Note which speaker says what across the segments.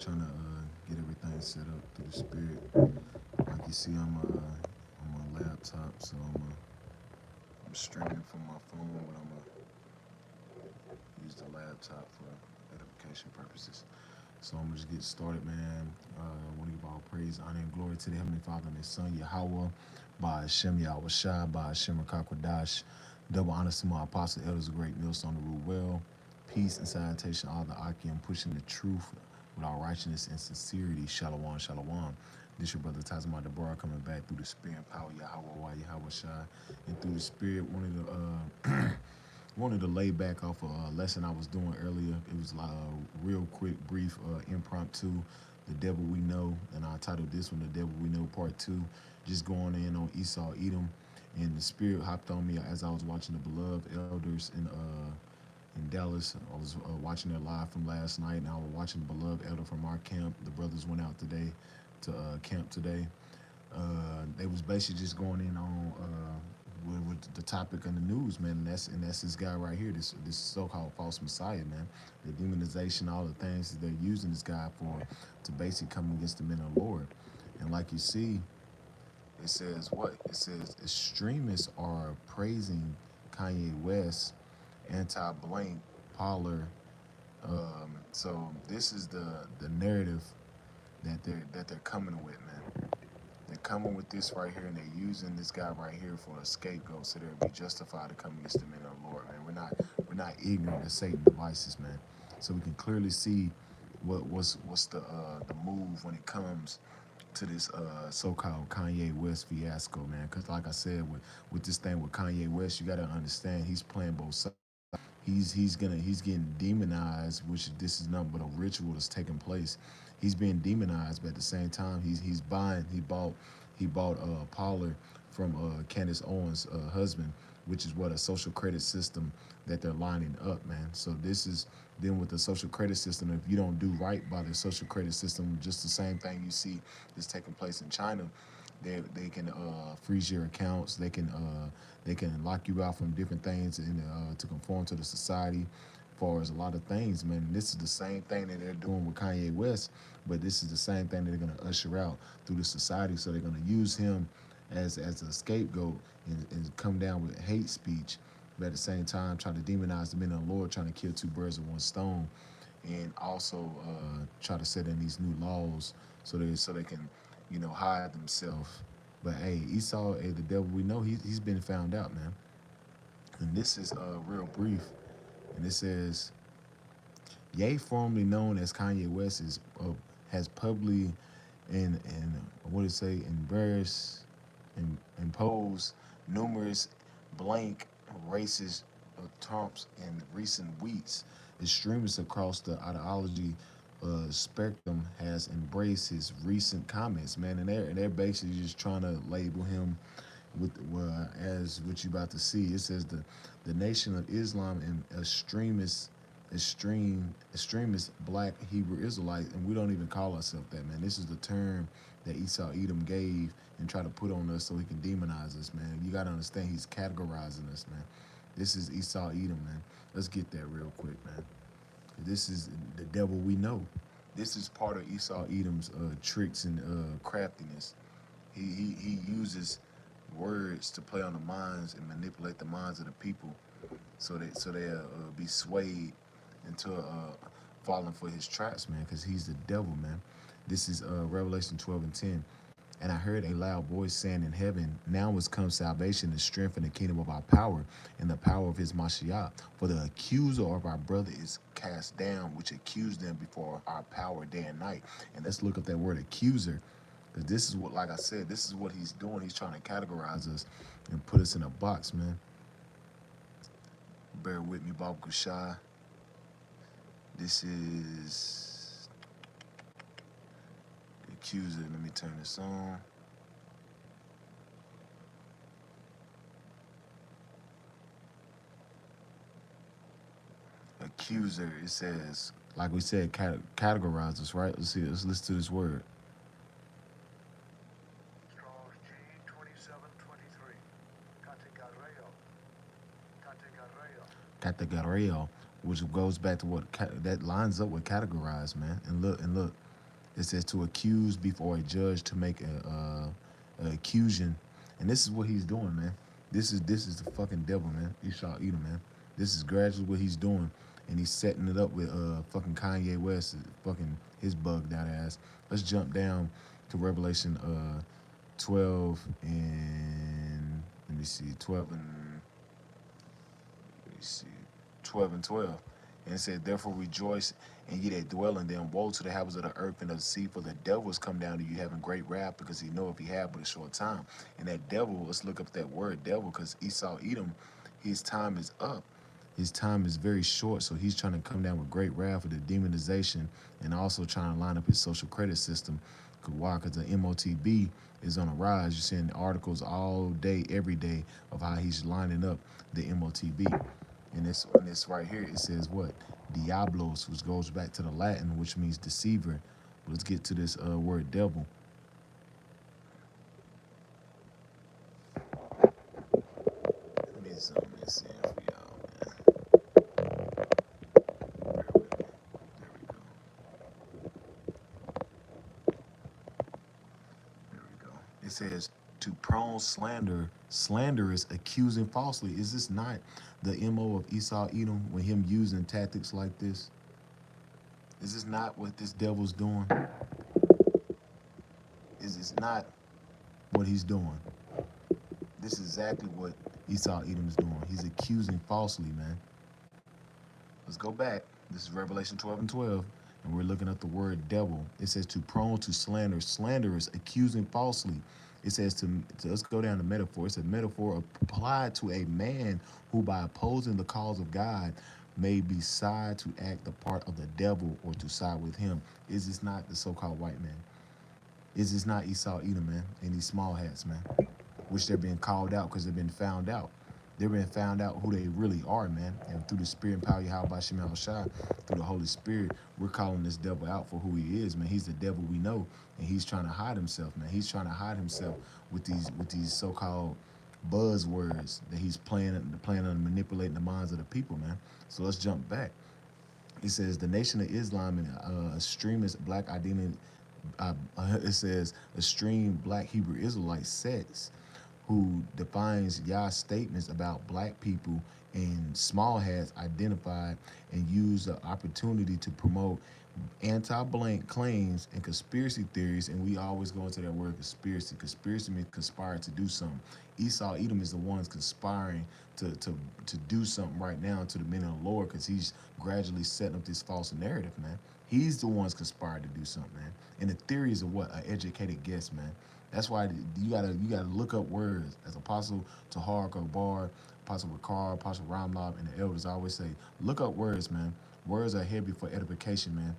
Speaker 1: Trying to get everything set up through the spirit. Like you see, I'm on my laptop, so I'm streaming from my phone, but I'm gonna use the laptop for edification purposes. So I'm gonna just get started, man. I want to give all praise, honor, and glory to the Heavenly Father and His Son Yahweh, by Hashem Yahweh Shai, by Hashem Rakakwadash. Double honors to my apostle elders, a great millstone to rule well. Peace and salutation, all the Akim, pushing the truth with all righteousness and sincerity. Shalom, shalom. This your brother Tazma Deborah coming back through the spirit and power Yahweh, Yahweh Shai, and through the spirit. Wanted to lay back off a lesson I was doing earlier. It was like a real quick, brief, impromptu. The Devil We Know, and I titled this one "The Devil We Know Part 2." Just going in on Esau, Edom, and the spirit hopped on me as I was watching the beloved elders in Dallas. I was watching their live from last night, and I was watching the beloved elder from our camp. The brothers went out today to camp today. They was basically just going in on with the topic of the news, man. And that's this guy right here, this so-called false messiah, man. The demonization, all the things that they're using this guy for to basically come against the men of the Lord. And like you see, it says what? It says extremists are praising Kanye West, anti-blank, Pollard. So this is the narrative that they're coming with, man. They're coming with this right here, and they're using this guy right here for a scapegoat, so they'll be justified to come against the men of the Lord, man. We're not ignorant of Satan's devices, man. So we can clearly see what's the move when it comes to this so-called Kanye West fiasco, man. Because like I said, with this thing with Kanye West, you got to understand he's playing both sides. He's getting demonized, which this is nothing but a ritual that's taking place. He's being demonized, but at the same time, he bought Pollard from Candace Owens' husband, which is what a social credit system that they're lining up, man. So this is then with the social credit system. If you don't do right by the social credit system, just the same thing you see is taking place in China. They can freeze your accounts. They can lock you out from different things and to conform to the society. As far as a lot of things, man, this is the same thing that they're doing with Kanye West, but this is the same thing that they're going to usher out through the society. So they're going to use him as a scapegoat and come down with hate speech, but at the same time try to demonize the men of the Lord, trying to kill two birds with one stone, and also try to set in these new laws so they can hide themselves. But hey, Esau, hey, the devil we know, he's been found out, man. And this is real brief, and it says, Ye, formerly known as Kanye West, has publicly and what did it say, embarrassed and imposed numerous blank racist taunts in recent weeks. Extremists across the ideology spectrum has embraced his recent comments, man, and they're basically just trying to label him with as what you about to see. It says the Nation of Islam and extremist black Hebrew Israelites, and we don't even call ourselves that, man. This is the term that Esau Edom gave and try to put on us so he can demonize us, man. You got to understand he's categorizing us, man. This is Esau Edom, man. Let's get that real quick, man. This is the devil we know. This is part of Esau Edom's tricks and craftiness. He uses words to play on the minds and manipulate the minds of the people, so they be swayed into falling for his traps, man. Because he's the devil, man. This is Revelation 12:10. And I heard a loud voice saying in heaven, Now is come salvation and strength in the kingdom of our power and the power of his Mashiach. For the accuser of our brother is cast down, which accused them before our power day and night. And let's look up that word accuser. Because this is what, like I said, this is what he's doing. He's trying to categorize us and put us in a box, man. Bear with me, Bob Kushai. This is the accuser. Let me turn this on. Accuser, it says, like we said, categorize us, right? Let's see, let's listen to this word.
Speaker 2: Strong's G2723. Categareo. Categareo.
Speaker 1: Categorial, which goes back to what that lines up with categorize, man. And look, It says to accuse before a judge to make a accusation, and this is what he's doing, man. This is the fucking devil, man. Esau Edom, man. This is gradually what he's doing, and he's setting it up with fucking Kanye West, fucking his bugged out ass. Let's jump down to Revelation 12 and let me see 12 and let me see 12 and 12. And it said, therefore rejoice, and ye that dwell in them. Woe to the habits of the earth and of the sea, for the devil is come down to you having great wrath, because he know if he have but a short time. And that devil, let's look up that word devil, because Esau Edom, his time is up. His time is very short, so he's trying to come down with great wrath for the demonization, and also trying to line up his social credit system. Why? Because the MOTB is on a rise. You're seeing articles all day, every day, of how he's lining up the MOTB. And this right here, it says what? Diablos, which goes back to the Latin, which means deceiver. Let's get to this word devil. Let me zoom this in for y'all, man. Bear with me. There we go. There we go. It says to prone slander, slanderous, accusing falsely. Is this not the MO of Esau Edom when him using tactics like this? Is this not what this devil's doing? Is this not what he's doing? This is exactly what Esau Edom is doing. He's accusing falsely, man. Let's go back. This is Revelation 12 and 12, and we're looking at the word devil. It says to prone to slander, slanderous, accusing falsely. It says to let's go down to metaphor. It's a metaphor applied to a man who, by opposing the cause of God, may decide to act the part of the devil or to side with him. Is this not the so-called white man? Is this not Esau Edom, man? And these small hats, man, which they're being called out because they've been found out. They've been found out who they really are, man. And through the Spirit and power, Yahweh Shema Shai, through the Holy Spirit, we're calling this devil out for who he is, man. He's the devil we know, and he's trying to hide himself, man. He's trying to hide himself with these so-called buzzwords that he's playing on manipulating the minds of the people, man. So let's jump back. It says the Nation of Islam and extremist black identity. It says extreme black Hebrew Israelite sects who defines Yah's statements about black people and small hats identified and use the opportunity to promote anti-blank claims and conspiracy theories. And we always go into that word conspiracy. Conspiracy means conspire to do something. Esau Edom is the ones conspiring to do something right now to the men of the Lord, because he's gradually setting up this false narrative, man. He's the ones conspired to do something, man. And the theories of what? An educated guess, man. That's why you gotta look up words. As Apostle Tahar Bar, Apostle Ricard, Apostle Ramlob, and the elders always say, look up words, man. Words are heavy for edification, man.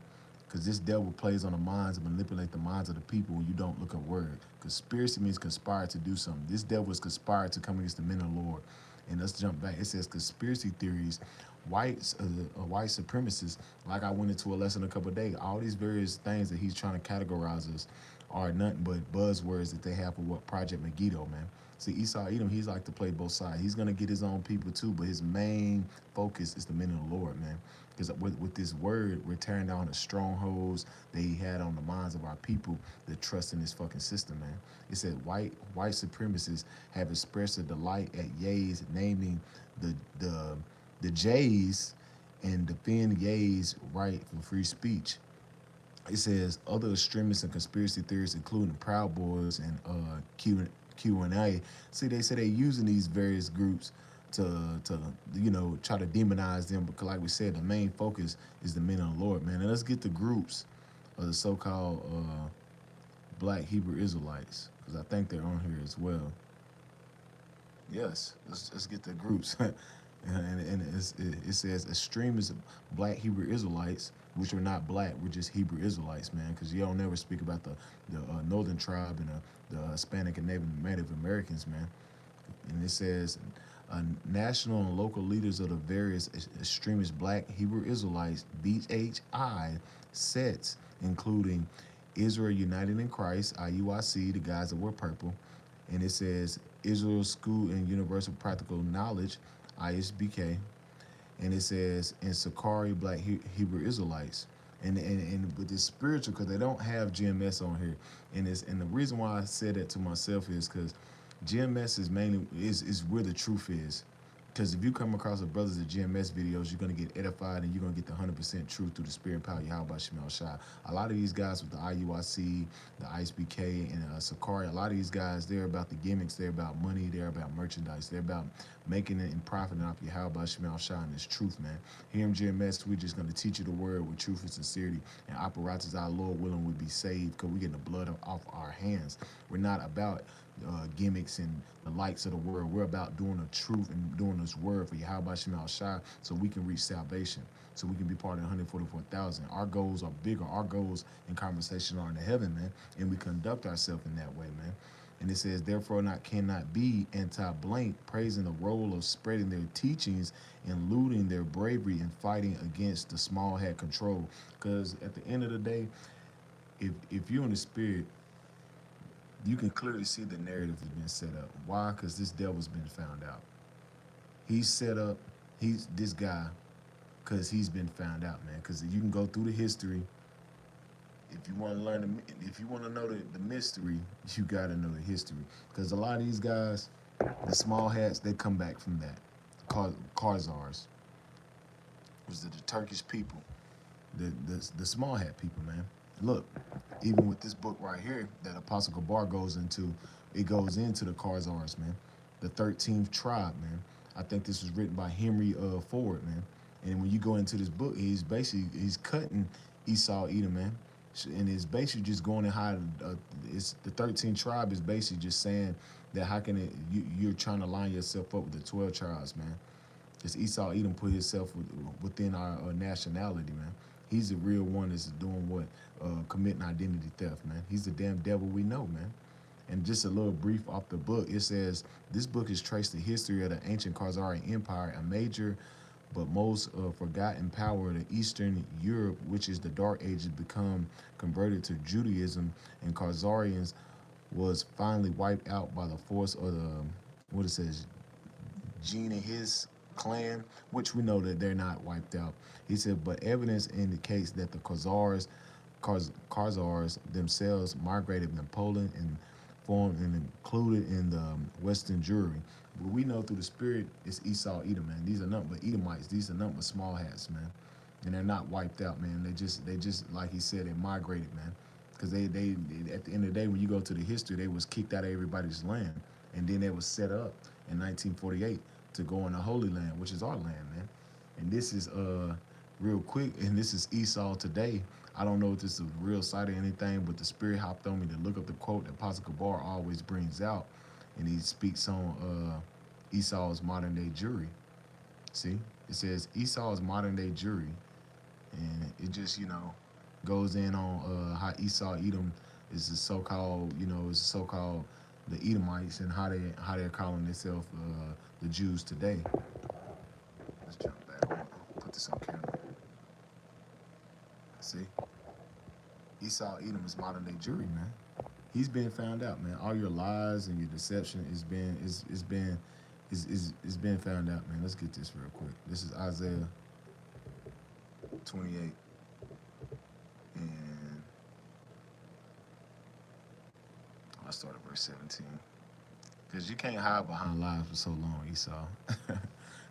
Speaker 1: Because this devil plays on the minds and manipulate the minds of the people when you don't look up word. Conspiracy means conspire to do something. This devil is conspired to come against the men of the Lord. And let's jump back. It says conspiracy theories, white supremacists. Like I went into a lesson a couple of days. All these various things that he's trying to categorize us are nothing but buzzwords that they have for what Project Megiddo, man. See, Esau Edom, he's like to play both sides. He's gonna get his own people too, but his main focus is the men of the Lord, man. Because with this word, we're tearing down the strongholds that he had on the minds of our people that trust in this fucking system, man. It said white supremacists have expressed a delight at Ye's naming the Jays and defend Ye's right for free speech. It says other extremists and conspiracy theorists, including Proud Boys and Q&A. See, they say they're using these various groups to try to demonize them, because like we said, the main focus is the men of the Lord, man. And let's get the groups of the so-called black Hebrew Israelites, because I think they're on here as well. Yes, let's get the groups. It says extremist black Hebrew Israelites, which are not black, we're just Hebrew Israelites, man, because you don't never speak about the northern tribe and the Hispanic and Native Americans, man. And it says national and local leaders of the various extremist black Hebrew Israelites, BHI, sets, including Israel United in Christ, IUIC, the guys that wear purple. And it says Israel School and Universal Practical Knowledge, ISBK. And it says in Sakari Black Hebrew Israelites. And with this spiritual, because they don't have GMS on here, and the reason why I said that to myself is because GMS is mainly is where the truth is. Because if you come across a brothers of GMS videos, you're gonna get edified and you're gonna get the 100% truth through the spirit and power of Yahweh Shemel Shai. A lot of these guys with the IUIC, the ISBK, and Sakari, a lot of these guys, they're about the gimmicks, they're about money, they're about merchandise, they're about making it and profiting off Yahweh Shemel Shai and this truth, man. Here in GMS, we're just gonna teach you the word with truth and sincerity, and apparatus, our Lord willing, would be saved because we're getting the blood off our hands. We're not about gimmicks and the likes of the world. We're about doing the truth and doing this word for Yahweh Shema Shai so we can reach salvation, so we can be part of the 144,000. Our goals are bigger. Our goals in conversation are in the heaven, man, and we conduct ourselves in that way, man. And it says, therefore, not cannot be anti-blank, praising the role of spreading their teachings and looting their bravery and fighting against the small hat control. Because at the end of the day, if you're in the spirit, you can clearly see the narrative has been set up. Why? Because this devil's been found out. He's set up. He's this guy because he's been found out, man. Because you can go through the history. If you want to learn, if you want to know the mystery, you got to know the history. Because a lot of these guys, the small hats, they come back from that. Khazars was the Turkish people, the small hat people, man. Look, even with this book right here that Apostle Gabar goes into, it goes into the Khazars, man. The 13th tribe, man. I think this was written by Henry Ford, man. And when you go into this book, he's cutting Esau Edom, man. And it's basically just going and how it's the 13th tribe is basically just saying that how can you're trying to line yourself up with the 12 tribes, man. Because Esau Edom put himself within our nationality, man. He's the real one that's doing what? Committing identity theft, man. He's the damn devil we know, man. And just a little brief off the book, it says, this book is traced the history of the ancient Khazarian Empire, a major but most forgotten power of the Eastern Europe, which is the Dark Ages, become converted to Judaism, and Khazarians was finally wiped out by the force of the, what it says, Gene and his clan, which we know that they're not wiped out. He said, but evidence indicates that the Khazars themselves migrated from Poland and formed and included in the Western Jewry. But we know through the spirit it's Esau Edom, man. These are nothing but Edomites. These are nothing but small hats, man. And they're not wiped out, man. They just like he said, they migrated, man. Because they at the end of the day, when you go to the history, they was kicked out of everybody's land, and then they was set up in 1948 to go in the Holy Land, which is our land, man. And this is real quick, and this is Esau today. I don't know if this is a real site or anything, but the spirit hopped on me to look up the quote that Apostle Kabar always brings out, and he speaks on Esau's modern day Jewry. See, it says Esau's modern day Jewry, and it just goes in on how Esau Edom is the so-called is the so-called the Edomites and how they're calling themselves the Jews today. Let's jump back. I'm gonna put this on camera. See, Esau Edom is modern day Jewry, man. He's been found out, man. All your lies and your deception is been found out, man. Let's get this real quick. This is Isaiah 28, and I start at verse 17. Because you can't hide behind lies for so long, Esau.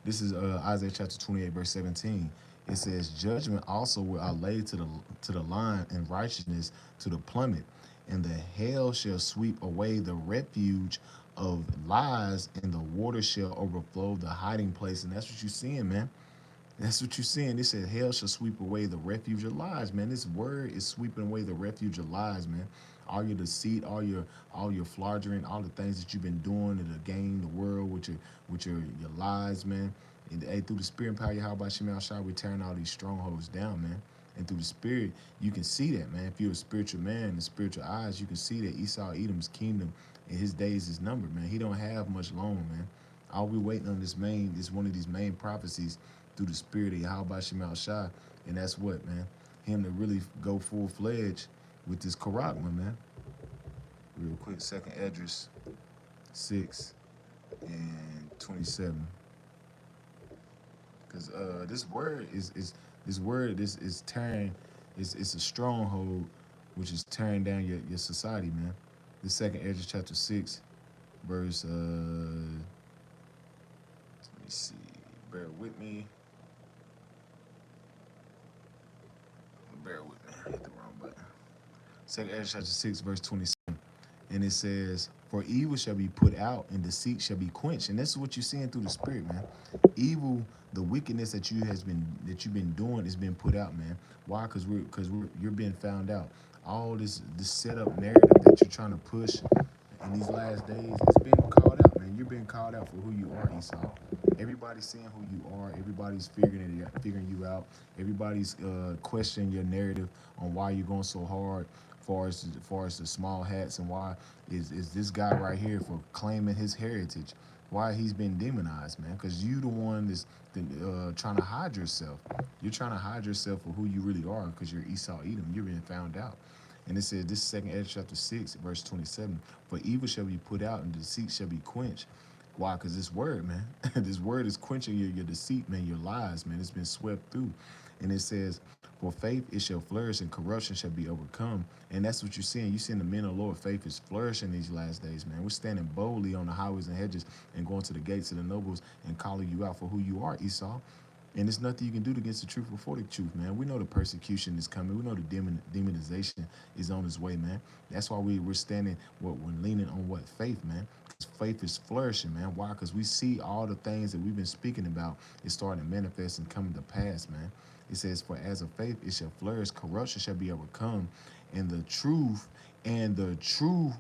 Speaker 1: This is Isaiah chapter 28, verse 17. It says, "Judgment also will I lay to the line, and righteousness to the plummet, and the hail shall sweep away the refuge of lies, and the water shall overflow the hiding place." And that's what you're seeing, man. That's what you're seeing. It said, hell shall sweep away the refuge of lies, man. This word is sweeping away the refuge of lies, man. All your deceit, all your flattering, all the things that you've been doing to gain the world with your lies, man. And hey, through the spirit and power, how about Shemal Shah, we're tearing all these strongholds down, man. And through the spirit, you can see that, man. If you're a spiritual man, the spiritual eyes, you can see that Esau Edom's kingdom and his days is numbered, man. He don't have much long, man. All we waiting on is one of these main prophecies through the spirit of Yahweh Shemal Shah. And that's what, man? Him to really go full-fledged with this Karakma, man. Real quick, second Esdras 6 and 27. Because this word is tearing It's a stronghold, which is tearing down your society, man. The second Ezra chapter 6, verse let me see. Bear with me. Bear with me. I hit the wrong button. Second Ezra chapter 6, verse 27. And it says, "For evil shall be put out, and deceit shall be quenched." And this is what you're seeing through the spirit, man. Evil, the wickedness that you've been doing is being put out, man. Why? Because you're being found out. All this setup narrative that you're trying to push in these last days, it's being called out, man. You're being called out for who you are, Esau. Everybody's seeing who you are. Everybody's figuring you out. Everybody's questioning your narrative on why you're going so hard, far as the small hats, and why is this guy right here for claiming his heritage. Why he's been demonized, man? Because you the one that's trying to hide yourself. You're trying to hide yourself for who you really are because you're Esau Edom. You're being found out. And it says, this second Ezra chapter 6, verse 27, "For evil shall be put out, and deceit shall be quenched." Why? Because this word, man, this word is quenching your deceit, man, your lies, man. It's been swept through. And it says, "For faith it shall flourish, and corruption shall be overcome." And that's what you're seeing. You're seeing the men of the Lord. Faith is flourishing these last days, man. We're standing boldly on the highways and hedges and going to the gates of the nobles and calling you out for who you are, Esau. And there's nothing you can do against the truth before the truth, man. We know the persecution is coming. We know the demonization is on its way, man. That's why we're standing, we're leaning on what? Faith, man. Because faith is flourishing, man. Why? Because we see all the things that we've been speaking about is starting to manifest and coming to pass, man. It says, "For as of faith it shall flourish, corruption shall be overcome, and the truth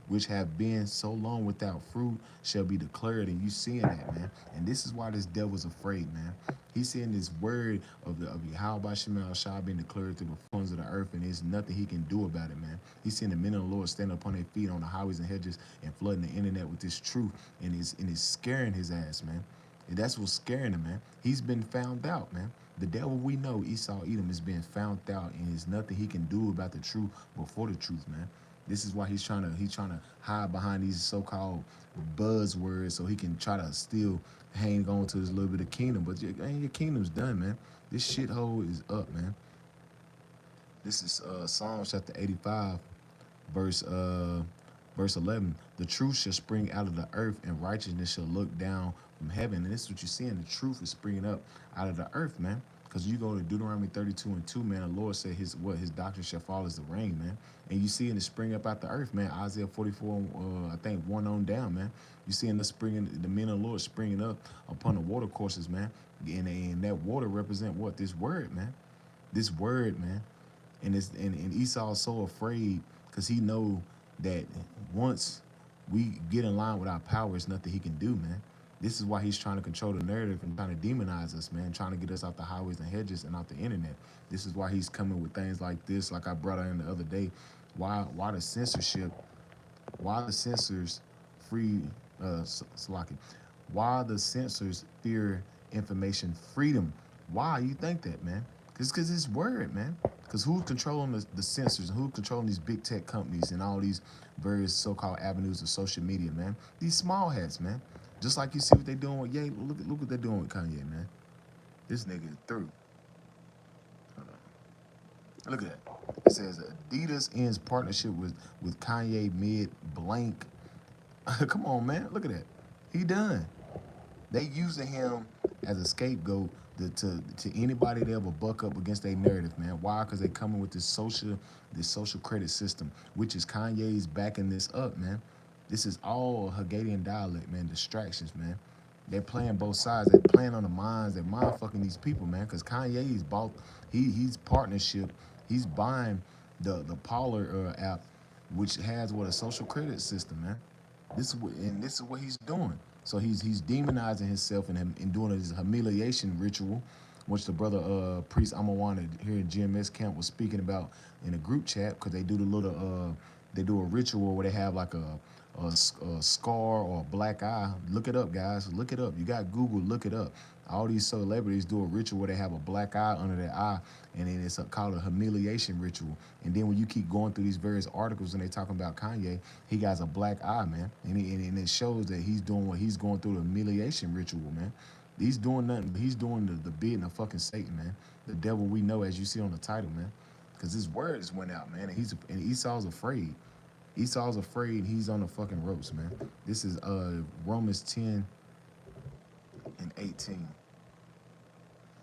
Speaker 1: which have been so long without fruit shall be declared." And you seeing that, man. And this is why this devil's afraid, man. He's seeing this word of Yahweh Shema Shah being declared through the forms of the earth, and there's nothing he can do about it, man. He's seeing the men of the Lord stand upon their feet on the highways and hedges and flooding the internet with this truth, and it's scaring his ass, man. And that's what's scaring him, man. He's been found out, man. The devil we know, Esau Edom, is being found out, and there's nothing he can do about the truth before the truth, man. This is why he's trying to hide behind these so-called buzzwords so he can try to still hang on to his little bit of kingdom. But your kingdom's done, man. This shithole is up, man. This is Psalms chapter 85, verse uh verse 11. "The truth shall spring out of the earth, and righteousness shall look down from heaven." And this is what you're seeing. The truth is springing up out of the earth, man. Because you go to Deuteronomy 32 and 2, man, the Lord said his doctrine shall fall as the rain, man. And you seeing it spring up out the earth, man. Isaiah 44, I think 1 on down, man. You seeing the men of the Lord springing up upon the water courses, man. And that water represent what? This word, man. This word, man. And Esau's so afraid because he know that once we get in line with our power, it's nothing he can do, man. This is why he's trying to control the narrative and trying to demonize us, man, trying to get us off the highways and hedges and off the internet. This is why he's coming with things like this, like I brought out in the other day. Why the censorship? Why the censors free Slocky? Why the censors fear information freedom? Why you think that, man? Because it's word, man. Because who's controlling the censors and who's controlling these big tech companies and all these various so-called avenues of social media, man? These small hats, man. Just like you see what they're doing with Ye. Look what they're doing with Kanye, man. This nigga is through. Hold on. Look at that. It says Adidas ends partnership with Kanye mid blank. Come on, man. Look at that. He done. They using him as a scapegoat to anybody that ever buck up against their narrative, man. Why? Because they coming with this social credit system, which is Kanye's backing this up, man. This is all Haggadah dialect, man. Distractions, man. They're playing both sides. They're playing on the minds. They're mind fucking these people, man. Because Kanye's bought, he's partnership. He's buying the Parler app, which has what a social credit system, man. This is what he's doing. So he's demonizing himself and doing his humiliation ritual, which the brother priest Amawana here in GMS camp was speaking about in a group chat because they do the little they do a ritual where they have like a scar or a black eye. Look it up, guys. Look it up. You got Google. Look it up. All these celebrities do a ritual where they have a black eye under their eye, and then it's called a humiliation ritual. And then when you keep going through these various articles and they talking about Kanye, he got a black eye, man, and it shows that he's doing what he's going through the humiliation ritual, man. He's doing nothing. He's doing the bidding of fucking Satan, man. The devil we know, as you see on the title, man. because his words went out, man, and Esau's afraid. Esau's afraid, and he's on the fucking ropes, man. This is Romans 10:18.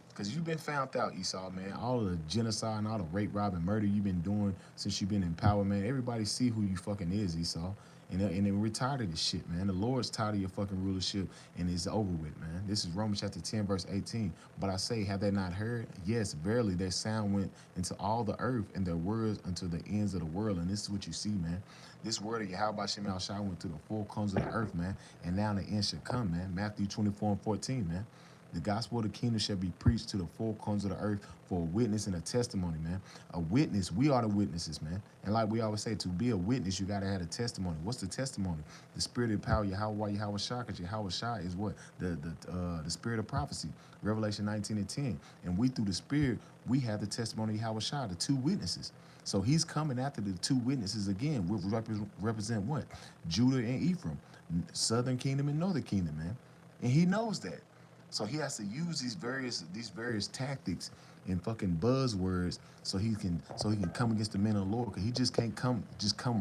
Speaker 1: Because you've been found out, Esau, man. All of the genocide and all the rape, rob, and murder you've been doing since you've been in power, man. Everybody see who you fucking is, Esau. And we're tired of this shit, man. The Lord's tired of your fucking rulership, and it's over with, man. This is Romans chapter 10, verse 18. But I say, have they not heard? Yes, verily, their sound went into all the earth, and their words unto the ends of the world. And this is what you see, man. This word of Yahweh Shem Al Shai went to the four corners of the earth, man. And now the end should come, man. Matthew 24:14, man. The gospel of the kingdom shall be preached to the four corners of the earth for a witness and a testimony, man. A witness, we are the witnesses, man. And like we always say, to be a witness, you got to have a testimony. What's the testimony? The spirit of power, Yahweh Shai, because Yahweh Shai is what? The spirit of prophecy. Revelation 19:10. And we, through the spirit, we have the testimony of Yahweh Shai, the two witnesses. So he's coming after the two witnesses again. We represent what? Judah and Ephraim, southern kingdom and northern kingdom, man. And he knows that. So he has to use these various tactics and fucking buzzwords so he can come against the men of the Lord. Cause he just can't come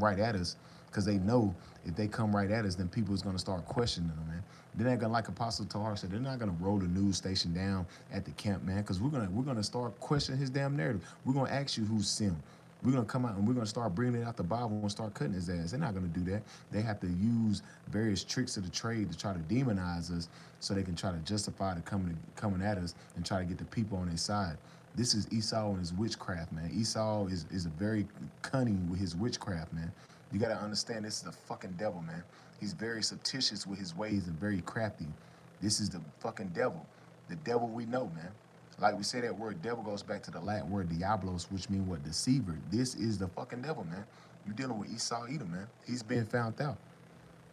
Speaker 1: right at us, because they know if they come right at us, then people is gonna start questioning them, man. They're not gonna, like Apostle Tahar said, they're not gonna roll the news station down at the camp, man, because we're gonna start questioning his damn narrative. We're gonna ask you who's Sim. We're gonna come out and we're gonna start bringing it out the Bible and start cutting his ass. They're not gonna do that. They have to use various tricks of the trade to try to demonize us, so they can try to justify the coming at us and try to get the people on their side. This is Esau and his witchcraft, man. Esau is a very cunning with his witchcraft, man. You gotta understand, this is the fucking devil, man. He's very fictitious with his ways and very crafty. This is the fucking devil. The devil we know, man. Like we say, that word devil goes back to the Latin word diablos, which means what? Deceiver. This is the fucking devil, man. You dealing with Esau Edom, man. He's been found out.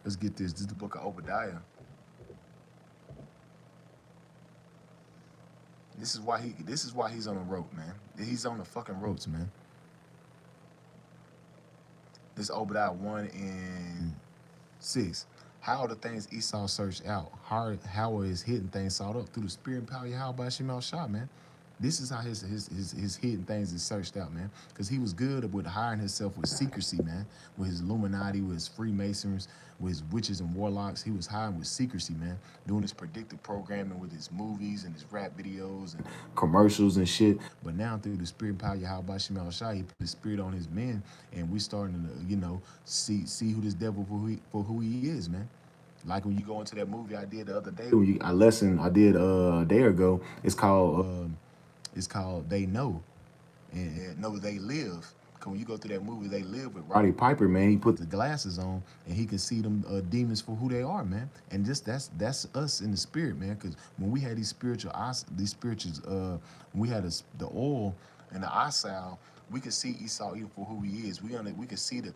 Speaker 1: Let's get this. This is the book of Obadiah. This is why he's on the rope, man. He's on the fucking ropes, man. This is Obadiah 1:6. How are the things Esau searched out? How are his hidden things sought up? Through the spirit and power of Yahweh Shemal Shah, man. This is how his hidden things is searched out, man. Because he was good with hiring himself with secrecy, man. With his Illuminati, with his Freemasons, with his witches and warlocks. He was hiring with secrecy, man. Doing his predictive programming with his movies and his rap videos and commercials and shit. But now through the spirit and power of Yahweh Shemal Shah, he put his spirit on his men. And we starting to, see who this devil for who he is, man. Like when you go into that movie I did the other day, a lesson I did a day ago. It's called They Know, and Know They Live. Cause when you go through that movie, They Live with Roddy Piper, man, he put the glasses on and he can see them demons for who they are, man. And just that's us in the spirit, man. Cause when we had these spiritual when we had the oil and the eye salve, we could see Esau even for who he is. We could see the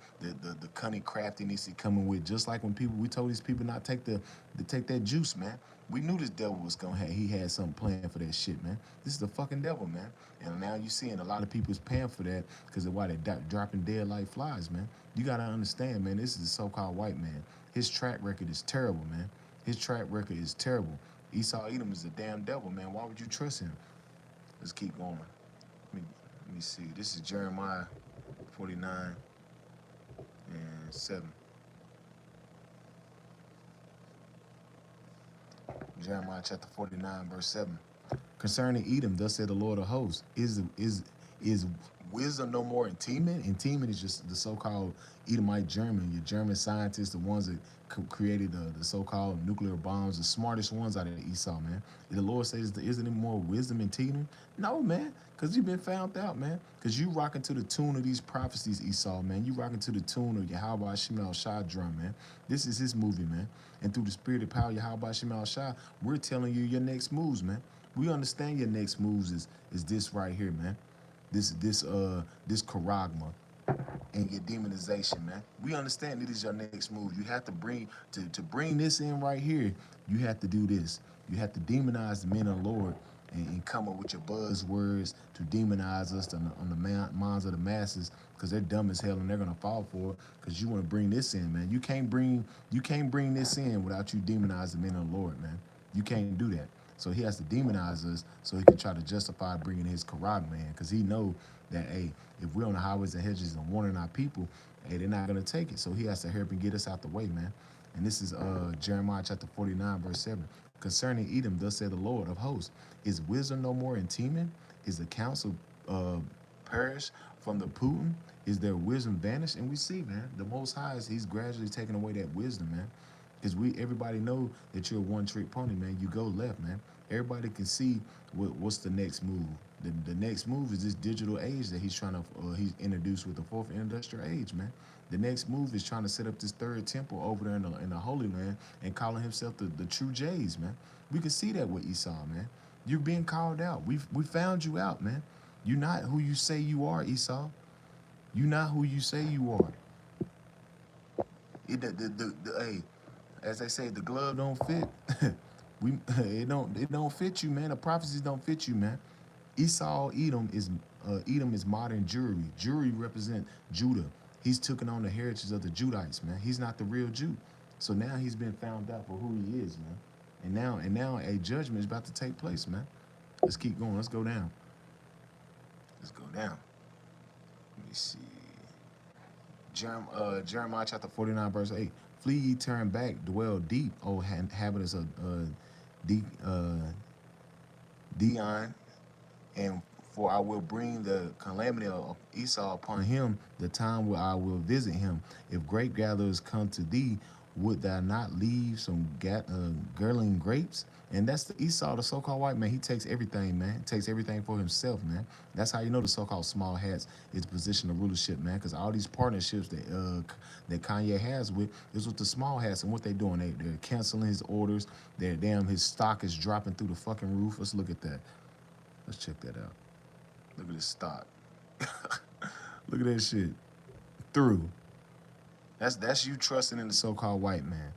Speaker 1: cunning craftiness he coming with. Just like when we told these people not to take that juice, man. We knew this devil was gonna have. He had something planned for that shit, man. This is the fucking devil, man. And now you seeing a lot of people is paying for that because of why they're dropping dead like flies, man. You gotta understand, man. This is a so-called white man. His track record is terrible, man. His track record is terrible. Esau Edom is a damn devil, man. Why would you trust him? Let's keep going. Let me see. This is Jeremiah 49:7. Jeremiah chapter 49, verse 7. Concerning Edom, thus said the Lord of hosts, is wisdom no more in Teman? And Teman is just the so-called Edomite German, your German scientists, the ones that created the so-called nuclear bombs, the smartest ones out of Esau, man. The Lord says, isn't there more wisdom in Teman? No, man, because you've been found out, man. Because you rocking to the tune of these prophecies, Esau, man. You rocking to the tune of Yahweh Shemal Shah drum, man. This is his movie, man. And through the spirit of power, Yahweh Shemal Shah, we're telling you your next moves, man. We understand your next moves is this right here, man. This charagma and your demonization, man. We understand it is your next move. You have to bring this in right here. You have to do this. You have to demonize the men of the Lord and come up with your buzzwords to demonize us on the minds of the masses, because they're dumb as hell and they're gonna fall for it. Because you want to bring this in, man. You can't bring this in without you demonize the men of the Lord, man. You can't do that. So he has to demonize us so he can try to justify bringing his Quran, man. Because he know that, hey, if we're on the highways and hedges and warning our people, hey, they're not going to take it. So he has to help and get us out the way, man. And this is Jeremiah chapter 49, verse 7. Concerning Edom, thus said the Lord of hosts, is wisdom no more in Teman? Is the counsel perished from the Putin? Is their wisdom vanished? And we see, man, the Most High is he's gradually taking away that wisdom, man. Because everybody know that you're a one-trick pony, man. You go left, man. Everybody can see what's the next move. The next move is this digital age that he's trying to he's introduced with the fourth industrial age, man. The next move is trying to set up this third temple over there in the Holy Land and calling himself the true J's, man. We can see that with Esau, man. You're being called out. We found you out, man. You're not who you say you are, Esau. You're not who you say you are. Hey, as they say, the glove don't fit. It don't fit you, man. The prophecies don't fit you, man. Esau, Edom is modern Jewry. Jewry represent Judah. He's taken on the heritage of the Judites, man. He's not the real Jew. So now he's been found out for who he is, man. And now a judgment is about to take place, man. Let's keep going. Let's go down. Let's go down. Let me see. Jeremiah chapter 49, verse 8. Flee ye, turn back, dwell deep, O inhabitants of Dion, and for I will bring the calamity of Esau upon him, the time where I will visit him. If grape gatherers come to thee, would thou not leave some girdling grapes? And that's the Esau, the so-called white man. He takes everything, man. He takes everything for himself, man. That's how you know the so-called small hats is position of rulership, man. Because all these partnerships that Kanye has is with the small hats, and what they doing? They're canceling his orders. His stock is dropping through the fucking roof. Let's look at that. Let's check that out. Look at his stock. Look at that shit. Through. That's you trusting in the so-called white man.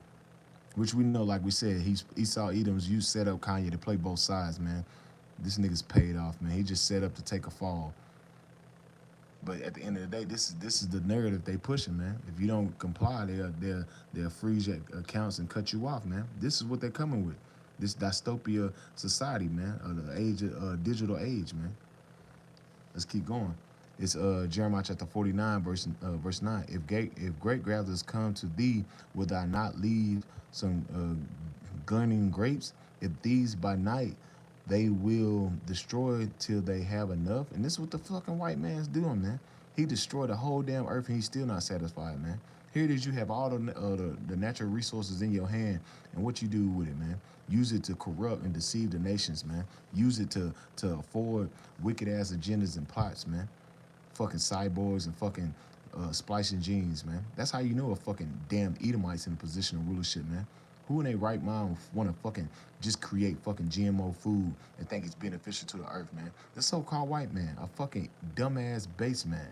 Speaker 1: Which we know, like we said, Esau Edom's you set up Kanye to play both sides, man. This nigga's paid off, man. He just set up to take a fall. But at the end of the day, this is the narrative they pushing, man. If you don't comply, they'll freeze your accounts and cut you off, man. This is what they're coming with. This dystopia society, man, the age of digital age, man. Let's keep going. It's Jeremiah chapter 49, verse 9. If great gatherers come to thee, will thou not leave some gunning grapes? If these by night they will destroy till they have enough. And this is what the fucking white man's doing, man. He destroyed the whole damn earth and he's still not satisfied, man. Here it is, you have all the natural resources in your hand, and what you do with it, man. Use it to corrupt and deceive the nations, man. Use it to afford wicked ass agendas and plots, man. Fucking cyborgs and fucking splicing genes, man. That's how you know a fucking damn Edomites in a position of rulership, man. Who in their right mind want to fucking just create fucking GMO food and think it's beneficial to the earth, man? The so-called white man, a fucking dumbass base man.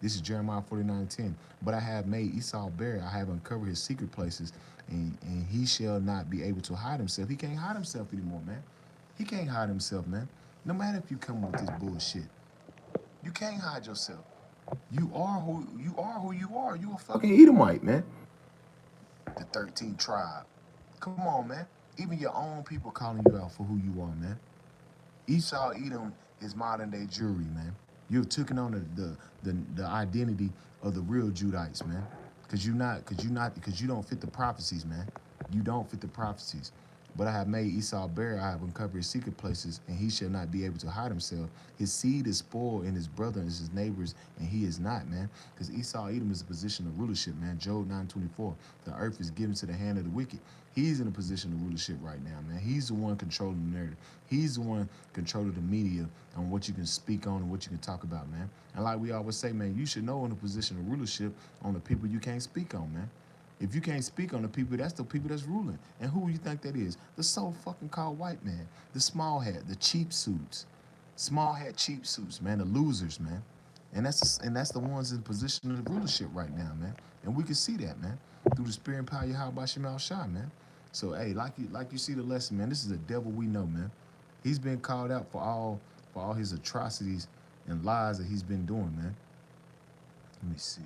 Speaker 1: This is Jeremiah 49:10. But I have made Esau bare, I have uncovered his secret places, and he shall not be able to hide himself. He can't hide himself anymore, man. He can't hide himself, man. No matter if you come with this bullshit. You can't hide yourself. You are who you are. Who you are. You a fucking Edomite, man. The 13th tribe. Come on, man. Even your own people calling you out for who you are, man. Esau Edom is modern day Jewry, man. You've taken on the identity of the real Judites, man. Cause you don't fit the prophecies, man. You don't fit the prophecies. But I have made Esau bare, I have uncovered his secret places, and he shall not be able to hide himself. His seed is spoiled, and his brother is his neighbors, and he is not, man. Because Esau Edom is a position of rulership, man. Job 9:24. The earth is given to the hand of the wicked. He's in a position of rulership right now, man. He's the one controlling the narrative. He's the one controlling the media on what you can speak on and what you can talk about, man. And like we always say, man, you should know in a position of rulership on the people you can't speak on, man. If you can't speak on the people, that's the people that's ruling. And who you think that is? The so fucking called white man. The small hat, the cheap suits. Small hat cheap suits, man, the losers, man. And that's the ones in position of rulership right now, man. And we can see that, man. Through the spirit and power of Yahweh Shemal Shah, man. So hey, like you see the lesson, man, this is a devil we know, man. He's been called out for all his atrocities and lies that he's been doing, man. Let me see.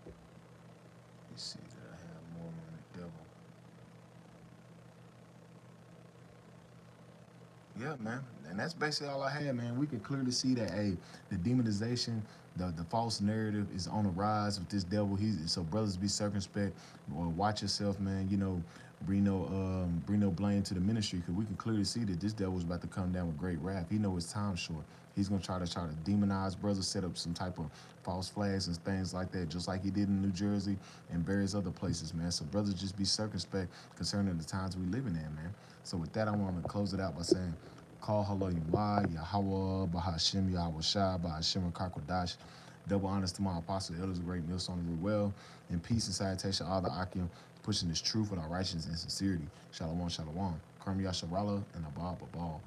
Speaker 1: Let me see that I have more on the devil. Yeah, man. And that's basically all I had, man. We could clearly see that, hey, the demonization, the false narrative is on the rise with this devil. He's so brothers be circumspect. Or watch yourself, man. You know, bring no blame to the ministry because we can clearly see that this devil's about to come down with great wrath. He know his time short. He's gonna try to demonize brothers, set up some type of false flags and things like that, just like he did in New Jersey and various other places, man. So brothers, just be circumspect concerning the times we living in, man. So with that, I want to close it out by saying, call hello Yumai, Yahweh, Bahashim, Yahweh Shai, Bahashim, Kakwadash. Double honors to my apostle, elders, a great millstone of the well, and peace and salutation, all the Akim, pushing this truth with our righteousness and sincerity. Shalom, shalom. Karam Yasharala and Abba, Abba.